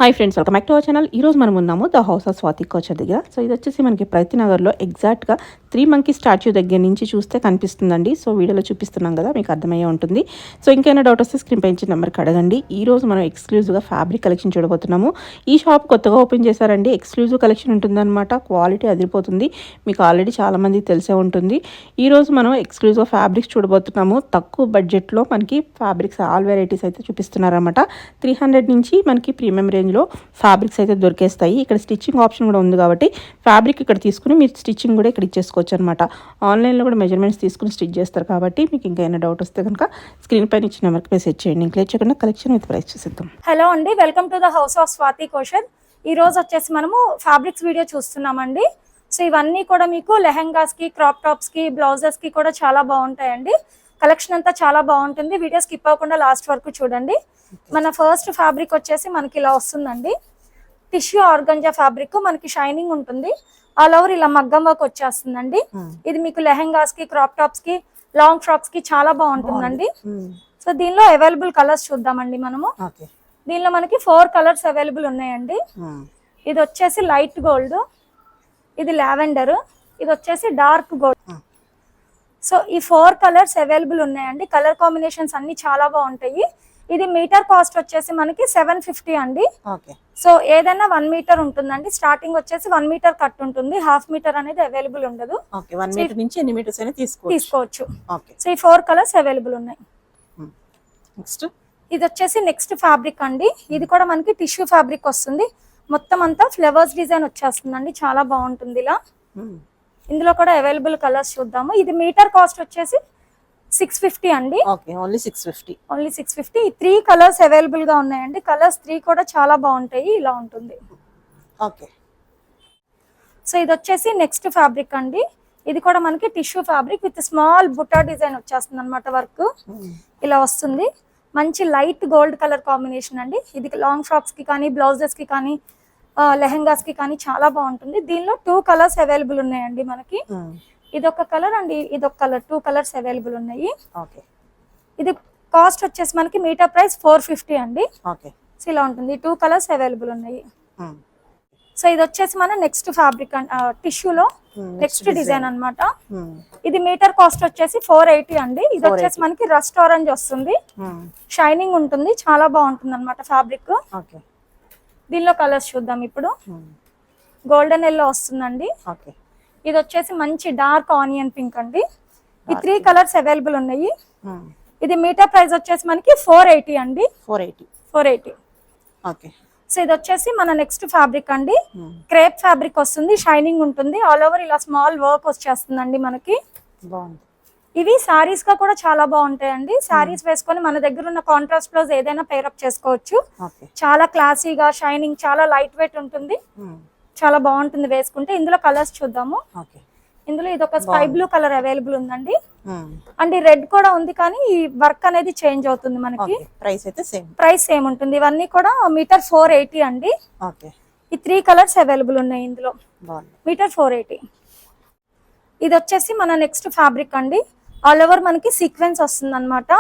Hi friends, welcome back to our channel. ఈరోజు మనం ఉన్నాము the house of Swathi coacher దగ్గర. సో ఇది వచ్చేసి మనకి ప్రగతినగర్లో ఎగ్జాక్ట్గా 3 మంకీ స్టాచ్యూ దగ్గర నుంచి చూస్తే కనిపిస్తుందండి. సో వీడియోలో చూపిస్తున్నాం కదా, మీకు అర్థమయ్యే ఉంటుంది. సో ఇంకైనా డౌట్ వస్తే స్క్రీన్ పై ఇచ్చిన నెంబర్కి అడగండి. ఈరోజు మనం ఎక్స్క్లూజివ్గా ఫ్యాబ్రిక్ కలెక్షన్ చూడబోతున్నాము. ఈ షాప్ కొత్తగా ఓపెన్ చేశారండి. ఎక్స్క్లూజివ్ కలెక్షన్ ఉంటుందన్నమాట. క్వాలిటీ అదిరిపోతుంది. మీకు ఆల్రెడీ చాలామంది తెలిసే ఉంటుంది. ఈరోజు మనం ఎక్స్క్లూజివ్గా ఫ్యాబ్రిక్స్ చూడబోతున్నాము. తక్కువ బడ్జెట్లో మనకి ఫ్యాబ్రిక్స్ ఆల్ వెరైటీస్ అయితే చూపిస్తున్నారన్నమాట. 300 నుంచి మనకి ప్రీమియం రేంజ్ లో ఫ్యాబ్రిక్స్ అయితే దొరికేస్తాయి. ఇక్కడ స్టిచ్చింగ్ ఆప్షన్ కూడా ఉంది కాబట్టి ఫ్యాబ్రిక్ ఇక్కడ తీసుకుని మీరు స్టిచ్చింగ్ కూడా ఇక్కడ ఇచ్చేసుకోవచ్చు అనమాట. ఆన్లైన్లో కూడా మెజర్మెంట్స్ తీసుకుని స్టిచ్ చేస్తారు కాబట్టి మీకు ఇంకా ఏమైనా డౌట్ వస్తే కనుక స్క్రీన్ పైన ఇచ్చిన నెంబర్కి మెసేజ్ చేయండి. ఇంకా చేయకుండా కలెక్షన్ విత్ ప్రైస్ చూసిద్దాం. హలో అండి, welcome to the house of Swathi కోషన్. ఈ రోజు వచ్చేసి మనము ఫ్యాబ్రిక్స్ వీడియో చూస్తున్నామండి. సో ఇవన్నీ కూడా మీకు లెహెంగాస్ కి, క్రాప్ టాప్స్ కి, బ్లౌజెస్ కి కూడా చాలా బాగుంటాయండి. కలెక్షన్ అంతా చాలా బాగుంటుంది. వీడియో స్కిప్ అవ్వకుండా లాస్ట్ వరకు చూడండి. మన ఫస్ట్ ఫ్యాబ్రిక్ వచ్చేసి మనకి ఇలా వస్తుందండి. టిష్యూ ఆర్గంజా ఫ్యాబ్రిక్, మనకి షైనింగ్ ఉంటుంది. ఆల్ ఓవర్ ఇలా మగ్గం వర్క్ వచ్చేస్తుందండి. ఇది మీకు లెహెంగాస్ కి, క్రాప్ టాప్స్ కి, లాంగ్ ఫ్రాక్స్ కి చాలా బాగుంటుందండి. సో దీనిలో అవైలబుల్ కలర్స్ చూద్దామండి మనము. దీనిలో మనకి 4 కలర్స్ అవైలబుల్ ఉన్నాయండి. ఇది వచ్చేసి లైట్ గోల్డ్, ఇది లావెండర్, ఇది వచ్చేసి డార్క్ గోల్డ్. సో ఈ 4 కలర్స్ అవైలబుల్ ఉన్నాయండి. కలర్ కాంబినేషన్స్ అన్ని చాలా బాగుంటాయి. ఇది మీటర్ కాస్ట్ వచ్చేసి మనకి 750 అండి. సో ఏదైనా 1 మీటర్ ఉంటుందండి. స్టార్టింగ్ వచ్చేసి 1 మీటర్ కట్ ఉంటుంది. హాఫ్ మీటర్ అనేది అవైలబుల్ ఉండదు. తీసుకోవచ్చు. సో ఈ 4 కలర్స్ అవైలబుల్ ఉన్నాయి. ఇది వచ్చేసి నెక్స్ట్ ఫ్యాబ్రిక్ అండి. ఇది కూడా మనకి టిష్యూ ఫ్యాబ్రిక్ వస్తుంది. మొత్తం అంతా ఫ్లవర్స్ డిజైన్ వచ్చేస్తుందండి. చాలా బాగుంటుంది ఇలా. ఇందులో కూడా అవైలబుల్ కలర్స్ చూద్దాము. ఇది మీటర్ కాస్ట్ వచ్చేసి 650 అండి. ఓన్లీ 650. 3 కలర్స్ అవైలబుల్ గా ఉన్నాయండి. కలర్స్ 3 కూడా చాలా బాగుంటాయి. ఇలా ఉంటుంది. సో ఇది వచ్చేసి నెక్స్ట్ ఫ్యాబ్రిక్ అండి. ఇది కూడా మనకి టిష్యూ ఫ్యాబ్రిక్ విత్ స్మాల్ బుటా డిజైన్ వచ్చేస్తుంది అనమాట. వర్క్ ఇలా వస్తుంది. మంచి లైట్ గోల్డ్ కలర్ కాంబినేషన్ అండి. ఇది లాంగ్ ఫ్రాక్స్ కి కానీ, బ్లౌజెస్ కి కానీ, లెహెంగాస్ కి కానీ చాలా బాగుంటుంది. దీనిలో 2 కలర్స్ అవైలబుల్ ఉన్నాయండి మనకి. ఇదొక కలర్ అండి, ఇదొక కలర్. 2 కలర్స్ అవైలబుల్ ఉన్నాయి. ఇది కాస్ట్ వచ్చేసి మనకి మీటర్ ప్రైస్ 450 అండి. సో ఇలా ఉంటుంది. 2 కలర్స్ అవైలబుల్ ఉన్నాయి. సో ఇది వచ్చేసి మన నెక్స్ట్ ఫ్యాబ్రిక్ టిష్యూలో నెక్స్ట్ డిజైన్ అన్నమాట. ఇది మీటర్ కాస్ట్ వచ్చేసి 480 అండి. ఇది వచ్చేసి మనకి రస్ట్ ఆరెంజ్ వస్తుంది. షైనింగ్ ఉంటుంది. చాలా బాగుంటుంది అనమాట ఫ్యాబ్రిక్. దీనిలో కలర్స్ చూద్దాం ఇప్పుడు. గోల్డెన్ ఎల్లో వస్తుందండి. ఇది వచ్చేసి మంచి డార్క్ ఆనియన్ పింక్ అండి. ఈ 3 కలర్స్ అవైలబుల్ ఉన్నాయి. ఇది మీటర్ ప్రైస్ వచ్చేసి మనకి 480 అండి. 480. సో ఇది వచ్చేసి మన నెక్స్ట్ ఫ్యాబ్రిక్ అండి. క్రేప్ ఫ్యాబ్రిక్ వస్తుంది. షైనింగ్ ఉంటుంది. ఆల్ ఓవర్ ఇలా స్మాల్ వర్క్ వచ్చేస్తుందండి మనకి. ఇవి సారీస్ గా కూడా చాలా బాగుంటాయండి. సారీస్ వేసుకొని మన దగ్గర ఉన్న కాంట్రాస్ట్ బ్లౌజ్ ఏదైనా పేరప్ చేసుకోవచ్చు. చాలా క్లాసీగా, షైనింగ్, చాలా లైట్ వెయిట్ ఉంటుంది. చాలా బాగుంటుంది వేసుకుంటే. ఇందులో కలర్స్ చూద్దాము. ఇందులో ఇది ఒక స్కై బ్లూ కలర్ అవైలబుల్ ఉందండి. అండ్ రెడ్ కూడా ఉంది, కానీ ఈ వర్క్ అనేది చేంజ్ అవుతుంది మనకి. ప్రైస్ సేమ్ ఉంటుంది. ఇవన్నీ కూడా మీటర్ 480 అండి. ఈ 3 కలర్స్ అవైలబుల్ ఉన్నాయి ఇందులో. మీటర్ 480. ఇది వచ్చేసి మన నెక్స్ట్ ఫ్యాబ్రిక్ అండి. ఆల్ ఓవర్ మనకి సీక్వెన్స్ వస్తుంది అనమాట.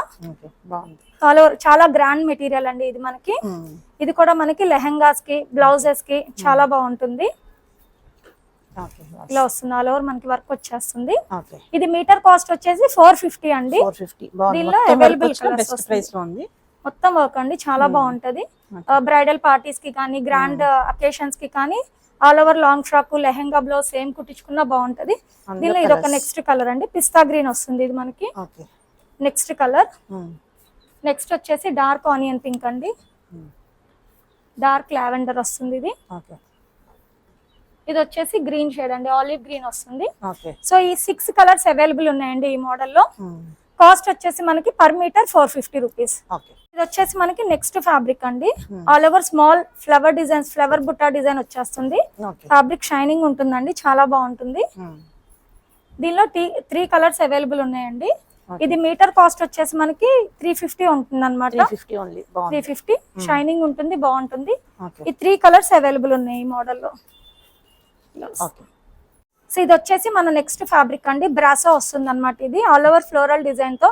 ఆల్ ఓవర్ చాలా గ్రాండ్ మెటీరియల్ అండి ఇది మనకి. ఇది కూడా మనకి లెహెంగాస్ కి, బ్లౌజెస్ కి చాలా బాగుంటుంది. ఇలా వస్తుంది. ఆల్ ఓవర్ మనకి వర్క్ వచ్చేస్తుంది. ఇది మీటర్ కాస్ట్ వచ్చేసి 450 అండి. దీనిలో అవైలబుల్ కలర్స్ మొత్తం వర్క్ అండి. చాలా బాగుంటది. బ్రైడల్ పార్టీస్ కి కానీ, గ్రాండ్ అకేషన్స్ కి కానీ, all over long frock, lehenga, blouse same కుట్టించుకున్నా బాగుంటది. దీనిలో ఇది ఒక నెక్స్ట్ కలర్ అండి. పిస్తా గ్రీన్ వస్తుంది ఇది మనకి. Next colour. నెక్స్ట్ వచ్చేసి డార్క్ ఆనియన్ పింక్ అండి. డార్క్ లావెండర్ వస్తుంది ఇది. ఇది వచ్చేసి గ్రీన్ షేడ్ అండి. ఆలివ్ గ్రీన్ వస్తుంది. సో ఈ 6 కలర్స్ అవైలబుల్ ఉన్నాయండి ఈ మోడల్లో. కాస్ట్ వచ్చేసి మనకి పర్ మీటర్ 450 రూపీస్. ఇది వచ్చేసి మనకి నెక్స్ట్ ఫ్యాబ్రిక్ అండి. All over small flower designs, flower బుట్టా డిజైన్ వచ్చేస్తుంది. ఫ్యాబ్రిక్ షైనింగ్ ఉంటుందండి. చాలా బాగుంటుంది. దీనిలో 3 కలర్స్ అవైలబుల్ ఉన్నాయండి. ఇది మీటర్ కాస్ట్ వచ్చేసి మనకి 350 ఉంటుంది అనమాట. 350. షైనింగ్ ఉంటుంది, బాగుంటుంది. ఈ 3 కలర్స్ అవైలబుల్ ఉన్నాయి ఈ మోడల్లో. సో ఇది వచ్చేసి మన నెక్స్ట్ ఫ్యాబ్రిక్ అండి. బ్రాసో వస్తుంది అనమాట. ఇది ఆల్ ఓవర్ ఫ్లోరల్ డిజైన్ తో.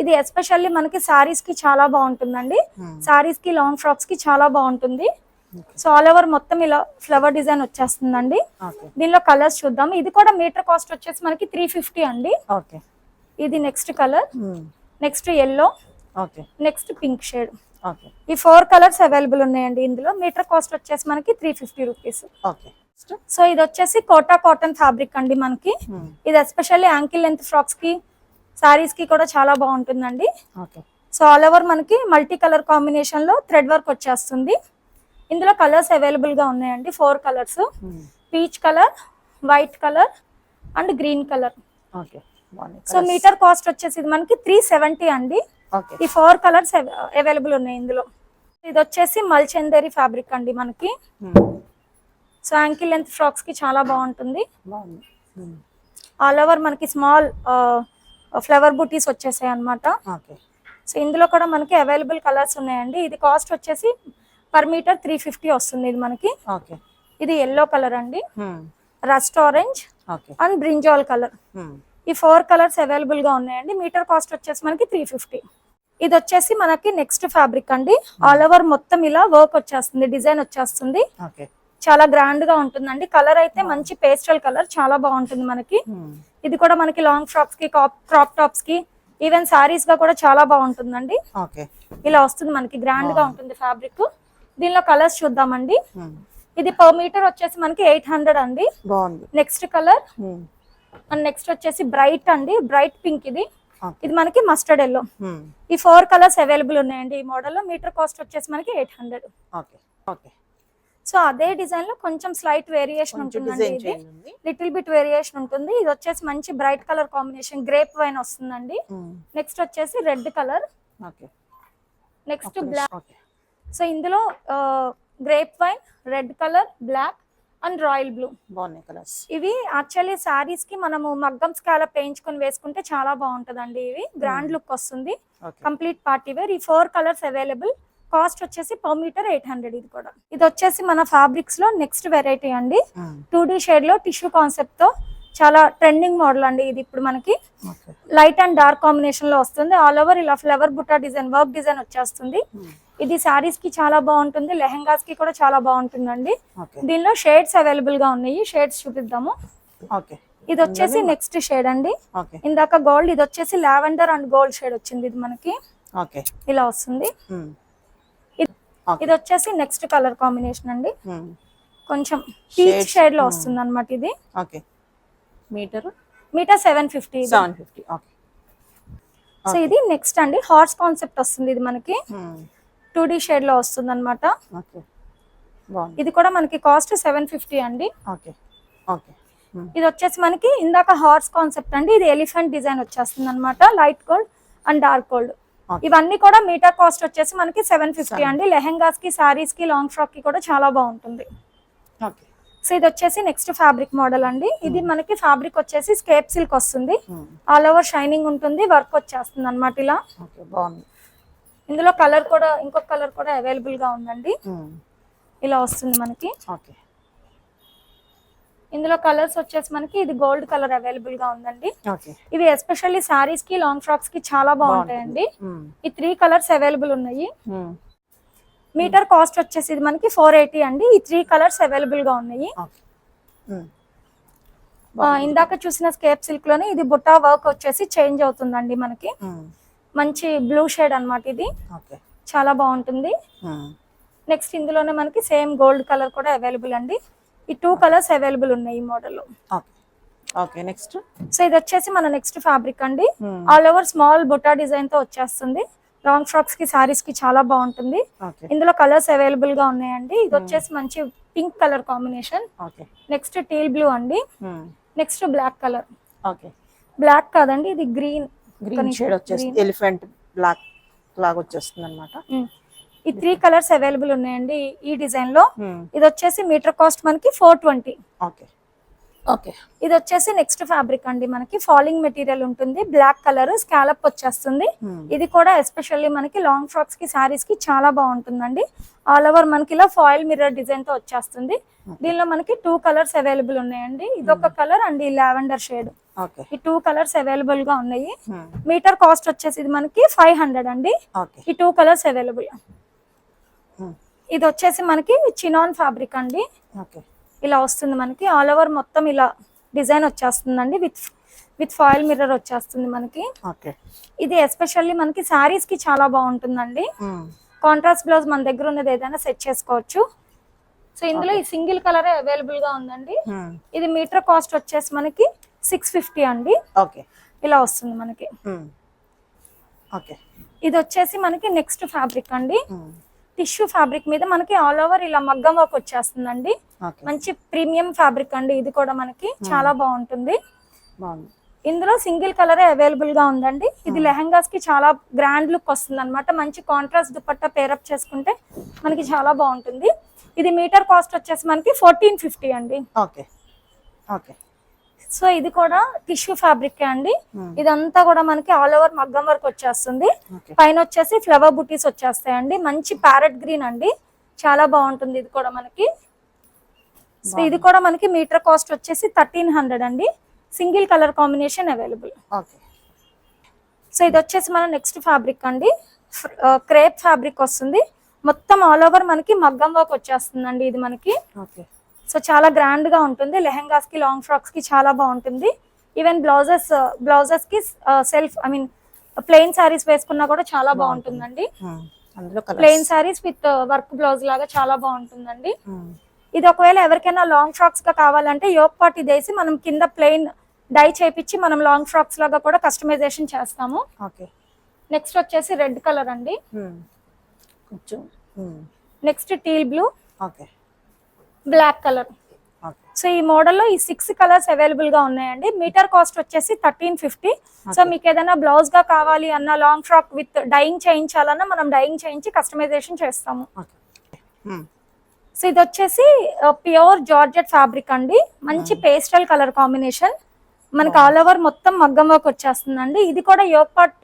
ఇది ఎస్పెషల్లీ మనకి సారీస్ కి చాలా బాగుంటుందండి. సారీస్ కి, లాంగ్ ఫ్రాక్స్ కి చాలా బాగుంటుంది. సో ఆల్ ఓవర్ మొత్తం ఇలా ఫ్లవర్ డిజైన్ వచ్చేస్తుందండి. ఓకే దీనిలో కలర్స్ చూద్దాం. ఇది కూడా మీటర్ కాస్ట్ వచ్చేసి మనకి 350 అండి. ఓకే ఇది next colour, next yellow, okay next pink shade. Okay ఈ 4 కలర్స్ అవైలబుల్ ఉన్నాయండి. ఇందులో మీటర్ కాస్ట్ వచ్చేసి మనకి 350 రూపీస్. ఓకే సో ఇది వచ్చేసి కోటా కాటన్ ఫ్యాబ్రిక్ అండి మనకి. ఇది ఎస్పెషల్లీ యాంకిల్ లెంత్ ఫ్రాక్స్ కి, సారీస్ కి కూడా చాలా బాగుంటుందండి. ఓకే సో ఆల్ ఓవర్ మనకి మల్టీ కలర్ కాంబినేషన్ లో థ్రెడ్ వర్క్ వచ్చేస్తుంది. ఇందులో కలర్స్ అవైలబుల్ గా ఉన్నాయండి. 4 colours, peach colour, white colour and green colour. Okay బాగుంది. సో మీటర్ కాస్ట్ వచ్చేసి ఇది మనకి 370 అండి. ఓకే ఈ 4 కలర్స్ అవైలబుల్ ఉన్నాయి ఇందులో. ఇది వచ్చేసి మల్చందేరి ఫ్యాబ్రిక్ అండి మనకి. సో యాంకిల్ లెంత్ ఫ్రాక్స్ కి చాలా బాగుంటుంది. బాగుంది. ఆల్ ఓవర్ మనకి స్మాల్ ఫ్లవర్ బూటీస్ వచ్చేసాయి అన్నమాట. ఓకే సో ఇందులో కూడా మనకి అవైలబుల్ కలర్స్ ఉన్నాయండి. ఇది కాస్ట్ వచ్చేసి పర్ మీటర్ 350 వస్తుంది ఇది మనకి. ఓకే ఇది ఎల్లో కలర్ అండి, rust orange okay and brinjal colour. ఈ 4 కలర్స్ అవైలబుల్ గా ఉన్నాయండి. మీటర్ కాస్ట్ వచ్చేసి మనకి 350. ఇది వచ్చేసి మనకి నెక్స్ట్ ఫ్యాబ్రిక్ అండి. ఆల్ ఓవర్ మొత్తం ఇలా వర్క్ వచ్చేస్తుంది, డిజైన్ వచ్చేస్తుంది. ఓకే చాలా గ్రాండ్ గా ఉంటుందండి. కలర్ అయితే మంచి పేస్టల్ కలర్, చాలా బాగుంటుంది మనకి. ఇది కూడా మనకి లాంగ్ ఫ్రాక్స్ కి, క్రాప్ టాప్స్ కి, ఈవెన్ సారీస్ గా కూడా చాలా బాగుంటుందండి. ఓకే ఇలా వస్తుంది మనకి, గ్రాండ్ గా ఉంటుంది ఫ్యాబ్రిక్. దీనిలో కలర్స్ చూద్దామండి. ఇది పర్ మీటర్ వచ్చేసి మనకి 800 అండి. బాగుంది. నెక్స్ట్ కలర్ అండ్ నెక్స్ట్ వచ్చేసి బ్రైట్ అండి, బ్రైట్ పింక్. ఇది మనకి మస్టర్డ్ ఎల్లో. ఈ 4 కలర్స్ అవైలబుల్ ఉన్నాయండి ఈ మోడల్ లో. మీటర్ కాస్ట్ వచ్చేసి మనకి 800. ఓకే ఓకే సో అదే డిజైన్ లో కొంచెం స్లైట్ వేరియేషన్ ఉంటుందండి. ఇది లిటిల్ బిట్ వేరియేషన్ ఉంటుంది. ఇది వచ్చేసి మంచి bright colour combination, grape wine వస్తుందండి. నెక్స్ట్ వచ్చేసి red colour, okay next black. Okay so ఇందులో grape wine, red colour, black and royal blue. బాగున్నాయి కలర్స్. ఇవి యాక్చువల్లీ సారీస్ కి మనము మగ్గం స్కాలప్ వేయించుకొని వేసుకుంటే చాలా బాగుంటదండి. ఇవి గ్రాండ్ లుక్ వస్తుంది, కంప్లీట్ పార్టీ వేర్. ఈ 4 కలర్స్ అవైలబుల్. కాస్ట్ వచ్చేసి పర్ మీటర్ 800. ఇది కూడా, ఇది వచ్చేసి మన ఫ్యాబ్రిక్స్ లో నెక్స్ట్ వెరైటీ అండి. 2D షేడ్ లో టిష్యూ కాన్సెప్ట్ తో చాలా ట్రెండింగ్ మోడల్ అండి ఇది. ఇప్పుడు మనకి లైట్ అండ్ డార్క్ కాంబినేషన్ లో వస్తుంది. ఆల్ ఓవర్ ఇలా ఫ్లవర్ బుట్టా డిజైన్, వర్క్ డిజైన్ వచ్చేస్తుంది. ఇది సారీస్ కి చాలా బాగుంటుంది, లెహెంగాస్ కి కూడా చాలా బాగుంటుందండి. దీనిలో షేడ్స్ అవైలబుల్ గా ఉన్నాయి. షేడ్స్ చూపిద్దాము. ఇది వచ్చేసి నెక్స్ట్ షేడ్ అండి. ఇందాక గోల్డ్, ఇది వచ్చేసి లావెండర్ అండ్ గోల్డ్ షేడ్ వచ్చింది. ఇది మనకి ఇలా వస్తుంది. ఇది వచ్చేసి నెక్స్ట్ కలర్ కాంబినేషన్ అండి. కొంచెం పీచ్ షేడ్ లో వస్తుంది అన్నమాట ఇది. మీటర్ 750. సో ఇది నెక్స్ట్ అండి, హార్స్ కాన్సెప్ట్ వస్తుంది. ఇది మనకి 2D షేడ్ లో వస్తుంది అన్నమాట. ఇది కూడా మనకి కాస్ట్ 750 అండి. ఇది వచ్చేసి మనకి ఇందాక హార్స్ కాన్సెప్ట్ అండి. ఇది ఎలిఫెంట్ డిజైన్ వచ్చేస్తుంది అన్నమాట, light gold and dark gold. ఇవన్నీ కూడా మీటర్ కాస్ట్ వచ్చేసి మనకి 750 అండి. లెహెంగాస్ కి, సారీస్ కి, లాంగ్ ఫ్రాక్ కి కూడా చాలా బాగుంటుంది. సో ఇది వచ్చేసి నెక్స్ట్ ఫ్యాబ్రిక్ మోడల్ అండి. ఇది మనకి ఫ్యాబ్రిక్ వచ్చేసి స్కేప్ సిల్క్ వస్తుంది. ఆల్ ఓవర్ షైనింగ్ ఉంటుంది, వర్క్ వచ్చేస్తుంది అన్నమాట ఇలా. ఇందులో కలర్ కూడా, ఇంకొక కలర్ కూడా అవైలబుల్ గా ఉందండి. ఇలా వస్తుంది మనకి. ఇందులో కలర్స్ వచ్చేసి మనకి ఇది గోల్డ్ కలర్ అవైలబుల్ గా ఉందండి. ఇవి ఎస్పెషల్లీ సారీస్ కి, లాంగ్ ఫ్రాక్స్ కి చాలా బాగుంటాయండి. ఈ 3 కలర్స్ అవైలబుల్ ఉన్నాయి. మీటర్ కాస్ట్ వచ్చేసి ఇది మనకి 480 అండి. ఈ 3 కలర్స్ అవైలబుల్ గా ఉన్నాయి. ఇందాక చూసిన స్కేప్ సిల్క్ లోనే ఇది బుట్టా వర్క్ వచ్చేసి చేంజ్ అవుతుందండి మనకి. మంచి బ్లూ షేడ్ అన్నమాట ఇది, చాలా బాగుంటుంది. నెక్స్ట్ ఇందులోనే మనకి సేమ్ గోల్డ్ కలర్ కూడా అవైలబుల్ అండి. ఈ 2 కలర్స్ అవైలబుల్ ఉన్నాయి ఈ మోడల్ లో. నెక్స్ట్, సో ఇది వచ్చేసి మన నెక్స్ట్ ఫ్యాబ్రిక్ అండి. All over small Butta design తో వచ్చేస్తుంది. లాంగ్ ఫ్రాక్స్ కి, సారీస్ కి చాలా బాగుంటుంది. ఇందులో కలర్స్ అవైలబుల్ గా ఉన్నాయండి. ఇది వచ్చేసి మంచి pink colour combination. Next teal blue అండి. Next black colour. బ్లాక్ కాదండి, ఇది గ్రీన్ షేడ్ వచ్చేసి ఎలిఫెంట్ బ్లాక్ లాగా వచ్చేస్తుంది అన్నమాట. ఈ 3 కలర్స్ అవైలబుల్ ఉన్నాయండి ఈ డిజైన్ లో. ఇది వచ్చేసి మీటర్ కాస్ట్ మనకి 420. ఇది వచ్చేసి నెక్స్ట్ ఫ్యాబ్రిక్ అండి. మనకి ఫాలింగ్ మెటీరియల్ ఉంటుంది, బ్లాక్ కలర్, స్కాలప్ వచ్చేస్తుంది. ఇది కూడా ఎస్పెషల్లీ మనకి లాంగ్ ఫ్రాక్స్ కి, సారీస్ కి చాలా బాగుంటుందండి. ఆల్ ఓవర్ మనకి ఇలా ఫాయిల్ మిర్రర్ డిజైన్ తో వచ్చేస్తుంది. దీనిలో మనకి 2 కలర్స్ అవైలబుల్ ఉన్నాయండి. ఇది ఒక కలర్ అండ్ ఈ లావెండర్ షేడ్. ఈ 2 కలర్స్ అవైలబుల్ గా ఉన్నాయి. మీటర్ కాస్ట్ వచ్చేసి ఇది మనకి 500 అండి. ఈ 2 కలర్స్ అవైలబుల్. ఇది వచ్చేసి మనకి చినాన్ ఫ్యాబ్రిక్ అండి. ఓకే. ఇలా వస్తుంది మనకి ఆల్ ఓవర్ మొత్తం ఇలా డిజైన్ వచ్చేస్తుందండి విత్ ఫాయిల్ మిర్రర్ వచ్చేస్తుంది మనకి. ఓకే. ఇది ఎస్పెషల్లీ మనకి సారీస్ కి చాలా బాగుంటుందండి. కాంట్రాస్ట్ బ్లౌజ్ మన దగ్గర ఉన్నది ఏదైనా సెట్ చేసుకోవచ్చు. సో ఇందులో ఈ సింగిల్ కలరే అవైలబుల్ గా ఉందండి. ఇది మీటర్ కాస్ట్ వచ్చేసి మనకి 650 అండి. ఓకే. ఇలా వస్తుంది మనకి. ఓకే. ఇది వచ్చేసి మనకి నెక్స్ట్ ఫ్యాబ్రిక్ అండి. టిష్యూ ఫ్యాబ్రిక్ మీద మనకి ఆల్ ఓవర్ ఇలా మగ్గం వర్క్ వచ్చేస్తుందండి. మంచి ప్రీమియం ఫ్యాబ్రిక్ అండి. ఇది కూడా మనకి చాలా బాగుంటుంది. ఇందులో సింగిల్ కలరే అవైలబుల్ గా ఉందండి. ఇది లెహంగాస్ కి చాలా గ్రాండ్ లుక్ వస్తుంది అనమాట. మంచి కాంట్రాస్ట్ దుపట్టా పేరప్ చేసుకుంటే మనకి చాలా బాగుంటుంది. ఇది మీటర్ కాస్ట్ వచ్చేసి మనకి 1450 అండి. ఓకే. ఓకే. సో ఇది కూడా టిష్యూ ఫ్యాబ్రిక్ అండి. ఇదంతా కూడా మనకి ఆల్ ఓవర్ మగ్గం వర్క్ వచ్చేస్తుంది. పైన వచ్చేసి ఫ్లవర్ బుటీస్ వచ్చేస్తాయండి. మంచి ప్యారెట్ గ్రీన్ అండి, చాలా బాగుంటుంది. ఇది కూడా మనకి సో ఇది కూడా మనకి మీటర్ కాస్ట్ వచ్చేసి 1300 అండి. Single colour combination available. Okay. So ఇది వచ్చేసి మన నెక్స్ట్ ఫ్యాబ్రిక్ అండి. క్రేప్ ఫ్యాబ్రిక్ వస్తుంది. మొత్తం ఆల్ ఓవర్ మనకి మగ్గం వర్క్ వచ్చేస్తుందండి. ఇది మనకి ఓకే. సో చాలా గ్రాండ్ గా ఉంటుంది. లెహెంగాస్ కి లాంగ్ ఫ్రాక్స్ కి చాలా బాగుంటుంది. ఈవెన్ బ్లౌజెస్ కి సెల్ఫ్ ప్లెయిన్ సారీస్ వేసుకున్నా కూడా చాలా బాగుంటుందండి. Plain saris with work blouse లాగా చాలా బాగుంటుందండి. ఇది ఒకవేళ ఎవరికైనా లాంగ్ ఫ్రాక్స్ గా కావాలంటే యోక్ పార్ట్ ఇదేసి మనం కింద ప్లెయిన్ డై చేపించి మనం లాంగ్ ఫ్రాక్స్ లాగా కూడా కస్టమైజేషన్ చేస్తాము. ఓకే. నెక్స్ట్ వచ్చేసి రెడ్ కలర్ అండి. Next teal blue, okay, black colour. So ఈ మోడల్లో ఈ 6 కలర్స్ అవైలబుల్ గా ఉన్నాయండి. మీటర్ కాస్ట్ వచ్చేసి 1350. సో మీకు ఏదైనా బ్లౌజ్ గా కావాలి అన్న లాంగ్ ఫ్రాక్ విత్ డైయింగ్ చేయించాలన్నా మనం డైయింగ్ చేయించి కస్టమైజేషన్ చేస్తాము. సో ఇది వచ్చేసి ప్యూర్ జార్జెట్ ఫ్యాబ్రిక్ అండి. మంచి పేస్టల్ కలర్ కాంబినేషన్. మనకి ఆల్ ఓవర్ మొత్తం మగ్గం వర్క్ వచ్చేస్తుందండి. ఇది కూడా యోక్ పార్ట్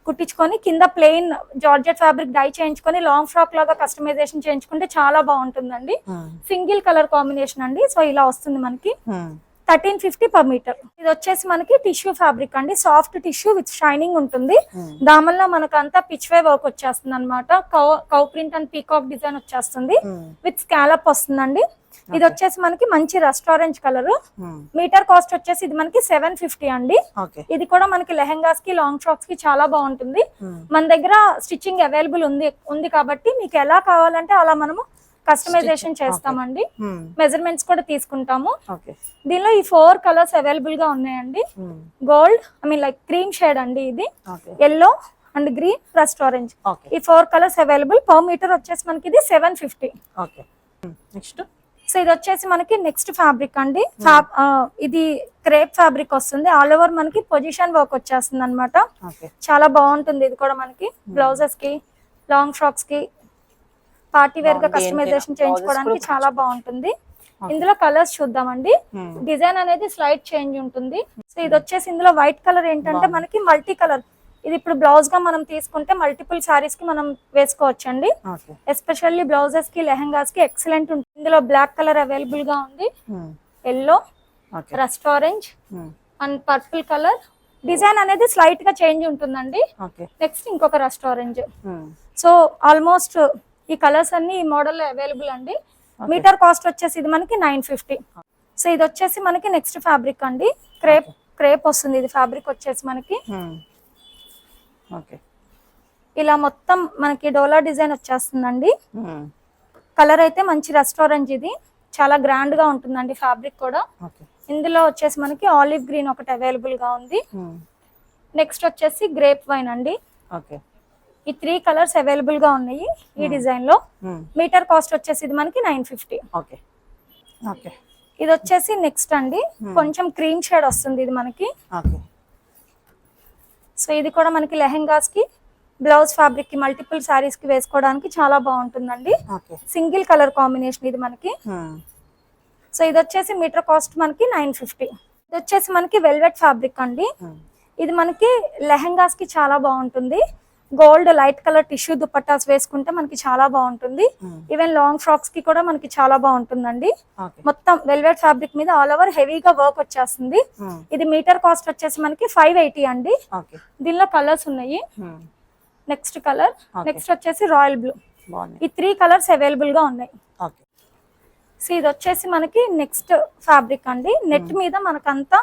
కుట్టించుకొని కింద ప్లెయిన్ జార్జెట్ ఫ్యాబ్రిక్ డై చేయించుకొని లాంగ్ ఫ్రాక్ లాగా కస్టమైజేషన్ చేయించుకుంటే చాలా బాగుంటుందండి. సింగిల్ కలర్ కాంబినేషన్ అండి. సో ఇలా వస్తుంది మనకి 1350 పర్ మీటర్. ఇది వచ్చేసి మనకి టిష్యూ ఫ్యాబ్రిక్ అండి. సాఫ్ట్ టిష్యూ విత్ షైనింగ్ ఉంటుంది. దామల్లో మనకు అంతా పిచ్ వే వర్క్ వచ్చేస్తుంది అనమాట. Cow print and peacock design వచ్చేస్తుంది విత్ స్కాలప్ వస్తుందండి. ఇది వచ్చేసి మనకి మంచి రెస్టారెంట్ కలర్. మీటర్ కాస్ట్ వచ్చేసి ఇది మనకి 750 అండి. ఇది కూడా మనకి లెహెంగాస్ కి లాంగ్ ఫ్రాక్స్ కి చాలా బాగుంటుంది. మన దగ్గర స్టిచ్చింగ్ అవైలబుల్ ఉంది కాబట్టి మీకు ఎలా కావాలంటే అలా మనము కస్టమైజేషన్ చేస్తామండి. మెజర్మెంట్స్ కూడా తీసుకుంటాము. దీనిలో ఈ 4 కలర్స్ అవైలబుల్ గా ఉన్నాయండి. గోల్డ్ లైక్ క్రీమ్ షేడ్ అండి. ఇది yellow and green plus orange. ఈ 4 కలర్స్ అవైలబుల్. పర్ మీటర్ వచ్చేసి మనకి ఇది 750. నెక్స్ట్ సో ఇది వచ్చేసి మనకి నెక్స్ట్ ఫ్యాబ్రిక్ అండి. ఇది క్రేప్ ఫ్యాబ్రిక్ వస్తుంది. ఆల్ ఓవర్ మనకి పొజిషన్ వర్క్ వచ్చేస్తుంది అనమాట. చాలా బాగుంటుంది. ఇది కూడా మనకి బ్లౌజెస్ కి లాంగ్ ఫ్రాక్స్ కి పార్టీ వేర్ గా కస్టమైజేషన్ చేయించుకోవడానికి చాలా బాగుంటుంది. ఇందులో కలర్స్ చూద్దామండి. డిజైన్ అనేది స్లైడ్ చేంజ్ ఉంటుంది. సో ఇది వచ్చేసి ఇందులో వైట్ కలర్ ఏంటంటే మనకి మల్టీ కలర్. ఇది ఇప్పుడు బ్లౌజ్ గా మనం తీసుకుంటే మల్టిపుల్ సారీస్ కి మనం వేసుకోవచ్చండి. ఎస్పెషల్లీ బ్లౌజెస్ కి లెహెంగాస్ కి ఎక్సలెంట్ ఉంటుంది. ఇందులో బ్లాక్ కలర్ అవైలబుల్ గా ఉంది. Yellow, rust orange and purple colour. Design అనేది స్లైట్ గా చేంజ్ ఉంటుందండి. నెక్స్ట్ ఇంకొక రస్ట్ ఆరెంజ్. సో ఆల్మోస్ట్ ఈ కలర్స్ అన్ని ఈ మోడల్ అవైలబుల్ అండి. మీటర్ కాస్ట్ వచ్చేసి ఇది మనకి 950. సో ఇది వచ్చేసి మనకి నెక్స్ట్ ఫ్యాబ్రిక్ అండి. క్రేప్ వస్తుంది. ఇది ఫ్యాబ్రిక్ వచ్చేసి మనకి ఇలా మొత్తం మనకి డోలా డిజైన్ వచ్చేస్తుందండి. కలర్ అయితే మంచి రెస్టారెంట్. ఇది చాలా గ్రాండ్ గా ఉంటుందండి ఫ్యాబ్రిక్ కూడా. ఇందులో వచ్చేసి మనకి ఆలివ్ గ్రీన్ ఒకటి అవైలబుల్ గా ఉంది. నెక్స్ట్ వచ్చేసి గ్రేప్ వైన్ అండి. ఈ 3 కలర్స్ అవైలబుల్ గా ఉన్నాయి ఈ డిజైన్ లో. మీటర్ కాస్ట్ వచ్చేసి ఇది మనకి 950. ఇది వచ్చేసి నెక్స్ట్ అండి. కొంచెం క్రీమ్ షేడ్ వస్తుంది ఇది మనకి. సో ఇది కూడా మనకి లెహెంగాస్ కి బ్లౌజ్ ఫ్యాబ్రిక్ కి మల్టిపుల్ సారీస్ కి వేసుకోవడానికి చాలా బాగుంటుందండి. సింగిల్ కలర్ కాంబినేషన్ ఇది మనకి. సో ఇది వచ్చేసి మీటర్ కాస్ట్ మనకి 950. ఇది వచ్చేసి మనకి వెల్వెట్ ఫ్యాబ్రిక్ అండి. ఇది మనకి లెహెంగాస్ కి చాలా బాగుంటుంది. Gold light colour tissue dupattas వేసుకుంటే మనకి చాలా బాగుంటుంది. ఈవెన్ లాంగ్ ఫ్రాక్స్ కి కూడా మనకి చాలా బాగుంటుందండి. మొత్తం వెల్వెట్ ఫ్యాబ్రిక్ మీద ఆల్ ఓవర్ హెవీగా వర్క్ వచ్చేస్తుంది. ఇది మీటర్ కాస్ట్ వచ్చేసి మనకి 580 అండి. దీనిలో కలర్స్ ఉన్నాయి. నెక్స్ట్ కలర్ నెక్స్ట్ వచ్చేసి రాయల్ బ్లూ. బాగుంది. ఈ 3 కలర్స్ అవైలబుల్ గా ఉన్నాయి. ఓకే. సో ఇది వచ్చేసి మనకి నెక్స్ట్ ఫ్యాబ్రిక్ అండి. నెట్ మీద మనకంతా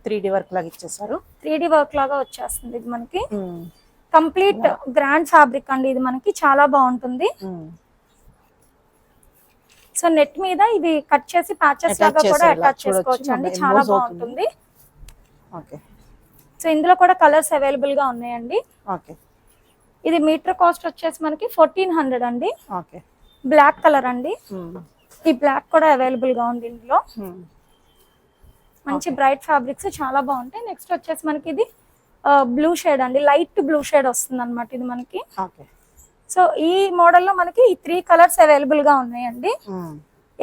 3D వర్క్ లాగా ఇచ్చేసారు. 3D వర్క్ లాగా వచ్చేస్తుంది. ఇది మనకి కంప్లీట్ గ్రాండ్ ఫ్యాబ్రిక్ అండి. ఇది మనకి చాలా బాగుంటుంది. సో నెట్ మీద ఇవి కట్ చేసి ప్యాచెస్ లాగా కూడా అటాచ్ చేసుకోవచ్చు అండి. చాలా బాగుంటుంది. ఓకే. సో ఇందులో కూడా కలర్స్ అవైలబుల్ గా ఉన్నాయండి. ఓకే. ఇది మీటర్ కాస్ట్ వచ్చేసి మనకి 1400 అండి. ఓకే. బ్లాక్ కలర్ అండి. ఈ బ్లాక్ కూడా అవైలబుల్ గా ఉంది ఇందులో. మంచి బ్రైట్ ఫ్యాబ్రిక్స్ చాలా బాగుంటాయి. నెక్స్ట్ వచ్చేసి మనకి ఇది బ్లూ షేడ్ అండి. లైట్ బ్లూ షేడ్ వస్తుంది అనమాట ఇది మనకి. ఓకే. సో ఈ మోడల్ లో మనకి ఈ 3 కలర్స్ అవైలబుల్ గా ఉన్నాయండి.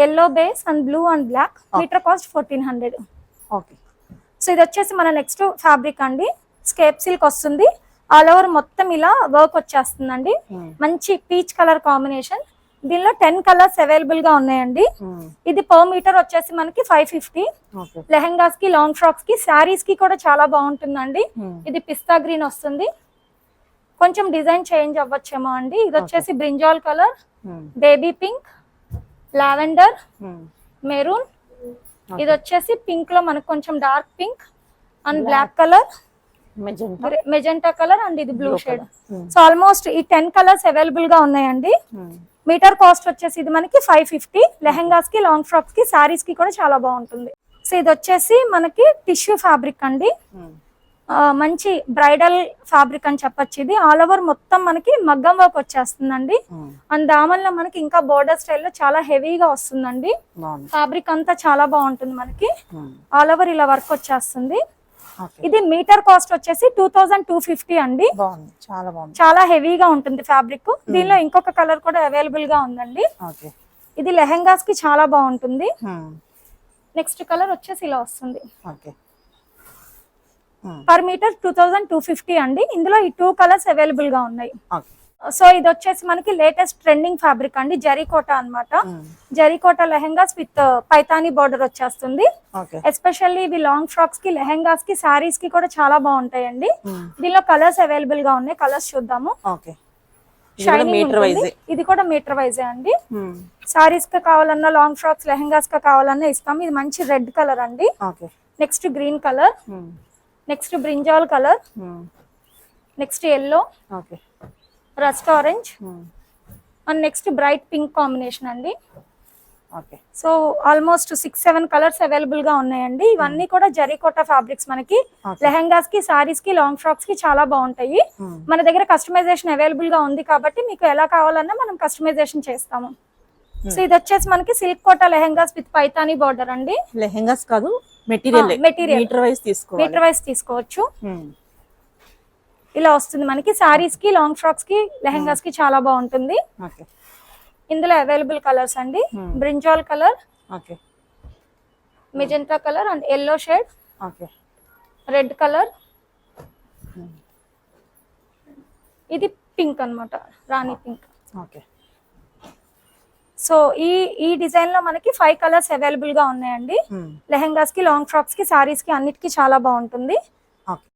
Yellow base and blue and black. Meter cost 1400. Okay. So ఇది వచ్చేసి మన నెక్స్ట్ ఫ్యాబ్రిక్ అండి. స్కేప్ సిల్క్ వస్తుంది. ఆల్ ఓవర్ మొత్తం ఇలా వర్క్ వచ్చేస్తుందండి. మంచి పీచ్ కలర్ కాంబినేషన్. దీనిలో 10 కలర్స్ అవైలబుల్ గా ఉన్నాయండి. ఇది పర్ మీటర్ వచ్చేసి మనకి 550. లెహెంగాస్ కి, లాంగ్ ఫ్రాక్స్ కి, శారీస్ కి కూడా చాలా బాగుంటుందండి. ఇది పిస్తా గ్రీన్ వస్తుంది. కొంచెం డిజైన్ చేంజ్ అవ్వచ్చేమో అండి. ఇది వచ్చేసి brinjal colour, baby pink, lavender, maroon. ఇది వచ్చేసి పింక్ లో మనకు కొంచెం dark pink and black colour, magenta colour and ఇది బ్లూ షేడ్. సో ఆల్మోస్ట్ ఈ 10 కలర్స్ అవైలబుల్ గా ఉన్నాయండి. మీటర్ కాస్ట్ వచ్చేసి ఇది మనకి 550. లెహెంగాస్ కి, లాంగ్ ఫ్రాక్స్ కి, శారీస్ కి కూడా చాలా బాగుంటుంది. సో ఇది వచ్చేసి మనకి టిష్యూ ఫ్యాబ్రిక్ అండి. మంచి బ్రైడల్ ఫ్యాబ్రిక్ అని చెప్పొచ్చు. ఇది ఆల్ ఓవర్ మొత్తం మనకి మగ్గం వర్క్ వచ్చేస్తుందండి. అండ్ దామన్లో మనకి ఇంకా బోర్డర్ స్టైల్లో చాలా హెవీగా వస్తుందండి. ఫ్యాబ్రిక్ అంతా చాలా బాగుంటుంది మనకి. ఆల్ ఓవర్ ఇలా వర్క్ వచ్చేస్తుంది. ఇది మీటర్ కాస్ట్ వచ్చేసి 2250 అండి. చాలా హెవీగా ఉంటుంది ఫ్యాబ్రిక్. దీనిలో ఇంకొక కలర్ కూడా అవైలబుల్ గా ఉందండి. ఇది లెహెంగాస్ కి చాలా బాగుంటుంది. నెక్స్ట్ కలర్ వచ్చేసి ఇలా వస్తుంది. పర్ మీటర్ 2250 అండి. ఇందులో ఈ 2 కలర్స్ అవైలబుల్ గా ఉన్నాయి. సో ఇది వచ్చేసి మనకి లేటెస్ట్ ట్రెండింగ్ ఫ్యాబ్రిక్ అండి. జరీకోటా అన్నమాట. జరీకోటా లెహెంగాస్ విత్ పైతానీ బార్డర్ వచ్చేస్తుంది. ఎస్పెషల్లీ ఇవి లాంగ్ ఫ్రాక్స్ కి, లెహెంగాస్ కి, శారీస్ కి కూడా చాలా బాగుంటాయండి. దీనిలో కలర్స్ అవైలబుల్ గా ఉన్నాయి. కలర్స్ చూద్దాము. ఇది కూడా మీటర్ వైజే అండి. శారీస్ కి కావాలన్నా, లాంగ్ ఫ్రాక్స్, లెహెంగాస్ కి కావాలన్నా ఇస్తాము. ఇది మంచి రెడ్ కలర్ అండి. Next green colour, next brinjal colour, next yellow, rust orange and next bright pink combination అండి. సో ఆల్మోస్ట్ 6-7 కలర్స్ అవైలబుల్ గా ఉన్నాయండి. ఇవన్నీ కూడా జరీకోటా ఫ్యాబ్రిక్స్. మనకి లెహెంగాస్ కి, సారీస్ కి, లాంగ్ ఫ్రాక్స్ కి చాలా బాగుంటాయి. మన దగ్గర కస్టమైజేషన్ అవైలబుల్ గా ఉంది కాబట్టి మీకు ఎలా కావాలన్నా మనం కస్టమైజేషన్ చేస్తాము. సో ఇది వచ్చేసి మనకి silk Kota lehengas with Paithani border అండి. లెహెంగాస్ కాదు, మెటీరియల్ మీటర్ వైస్ తీసుకోవచ్చు. ఇలా వస్తుంది మనకి. సారీస్ కి, లాంగ్ ఫ్రాక్స్ కి, లెహెంగాస్ కి చాలా బాగుంటుంది. ఇందులో అవైలబుల్ కలర్స్ అండి. Brinjal colour, magenta colour and yellow shade, red colour, ఇది పింక్ అన్నమాట, రాణి పింక్. సో ఈ డిజైన్ లో మనకి 5 కలర్స్ అవైలబుల్ గా ఉన్నాయండి. లెహెంగాస్ కి, లాంగ్ ఫ్రాక్స్ కి, సారీస్ కి అన్నిటికీ చాలా బాగుంటుంది.